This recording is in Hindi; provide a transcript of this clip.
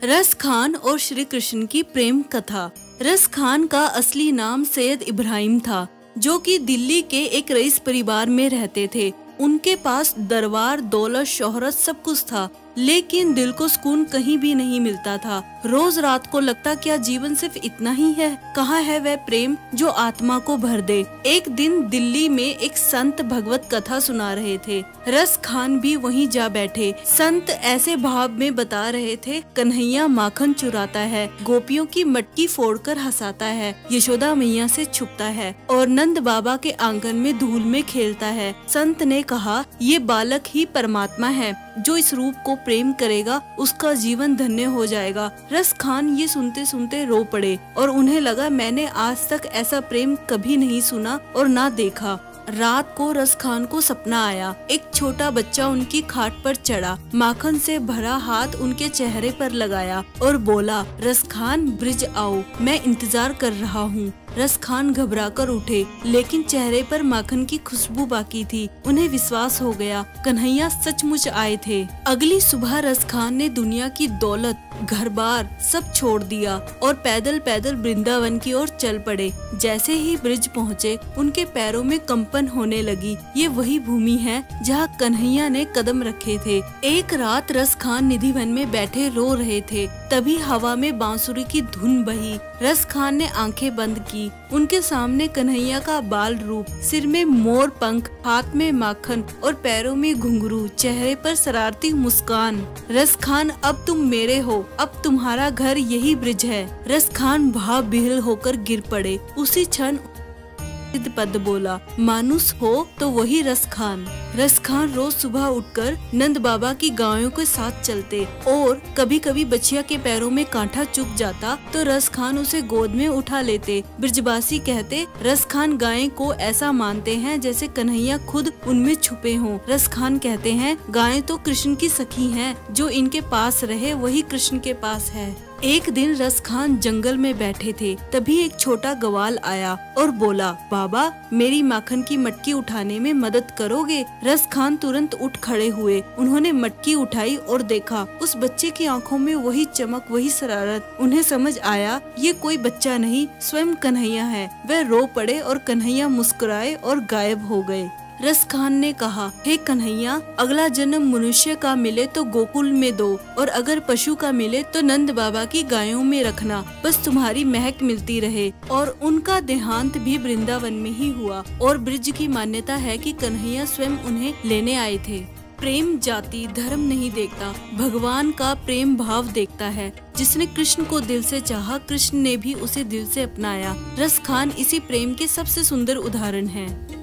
रस खान और श्री कृष्ण की प्रेम कथा। रस खान का असली नाम सैयद इब्राहिम था, जो कि दिल्ली के एक रईस परिवार में रहते थे। उनके पास दरबार, दौलत, शोहरत सब कुछ था, लेकिन दिल को सुकून कहीं भी नहीं मिलता था। रोज रात को लगता क्या जीवन सिर्फ इतना ही है? कहाँ है वह प्रेम जो आत्मा को भर दे? एक दिन दिल्ली में एक संत भगवत कथा सुना रहे थे। रस खान भी वहीं जा बैठे। संत ऐसे भाव में बता रहे थे, कन्हैया माखन चुराता है, गोपियों की मटकी फोड़कर हंसाता है, यशोदा मैया से छुपता है और नंद बाबा के आंगन में धूल में खेलता है। संत ने कहा, ये बालक ही परमात्मा है, जो इस रूप को प्रेम करेगा उसका जीवन धन्य हो जाएगा। रस खान ये सुनते सुनते रो पड़े और उन्हें लगा, मैंने आज तक ऐसा प्रेम कभी नहीं सुना और ना देखा। रात को रस खान को सपना आया। एक छोटा बच्चा उनकी खाट पर चढ़ा, माखन से भरा हाथ उनके चेहरे पर लगाया और बोला, रस खान ब्रिज आओ, मैं इंतजार कर रहा हूँ। रस खान घबराकर उठे, लेकिन चेहरे पर माखन की खुशबू बाकी थी। उन्हें विश्वास हो गया, कन्हैया सचमुच आए थे। अगली सुबह रस खान ने दुनिया की दौलत, घर बार सब छोड़ दिया और पैदल पैदल वृंदावन की ओर चल पड़े। जैसे ही ब्रिज पहुँचे, उनके पैरों में कंपन होने लगी। ये वही भूमि है जहाँ कन्हैया ने कदम रखे थे। एक रात रस खान निधिवन में बैठे रो रहे थे, तभी हवा में बांसुरी की धुन बही। रस खान ने आंखें बंद की। उनके सामने कन्हैया का बाल रूप, सिर में मोर पंख, हाथ में माखन और पैरों में घुंघरू, चेहरे पर शरारती मुस्कान। रस खान, अब तुम मेरे हो, अब तुम्हारा घर यही ब्रिज है। रस खान भाव विह्वल होकर गिर पड़े। उसी क्षण पद बोला, मानुस हो तो वही रस खान। रस खान रोज सुबह उठकर नंद बाबा की गायों के साथ चलते और कभी कभी बछिया के पैरों में कांटा चुभ जाता तो रस खान उसे गोद में उठा लेते। ब्रिजवासी कहते, रस खान गायें को ऐसा मानते हैं जैसे कन्हैया खुद उनमें छुपे हों। रस खान कहते हैं, गायें तो कृष्ण की सखी हैं, जो इनके पास रहे वही कृष्ण के पास है। एक दिन रस खान जंगल में बैठे थे, तभी एक छोटा ग्वाल आया और बोला, बाबा मेरी माखन की मटकी उठाने में मदद करोगे? रस खान तुरंत उठ खड़े हुए। उन्होंने मटकी उठाई और देखा, उस बच्चे की आंखों में वही चमक, वही शरारत। उन्हें समझ आया, ये कोई बच्चा नहीं, स्वयं कन्हैया है। वह रो पड़े और कन्हैया मुस्कुराए और गायब हो गए। रस खान ने कहा, हे कन्हैया, अगला जन्म मनुष्य का मिले तो गोकुल में दो, और अगर पशु का मिले तो नंद बाबा की गायों में रखना, बस तुम्हारी महक मिलती रहे। और उनका देहांत भी वृंदावन में ही हुआ। और ब्रिज की मान्यता है कि कन्हैया स्वयं उन्हें लेने आए थे। प्रेम जाति धर्म नहीं देखता, भगवान का प्रेम भाव देखता है। जिसने कृष्ण को दिल से चाहा, कृष्ण ने भी उसे दिल से अपनाया। रस खान इसी प्रेम के सबसे सुंदर उदाहरण हैं।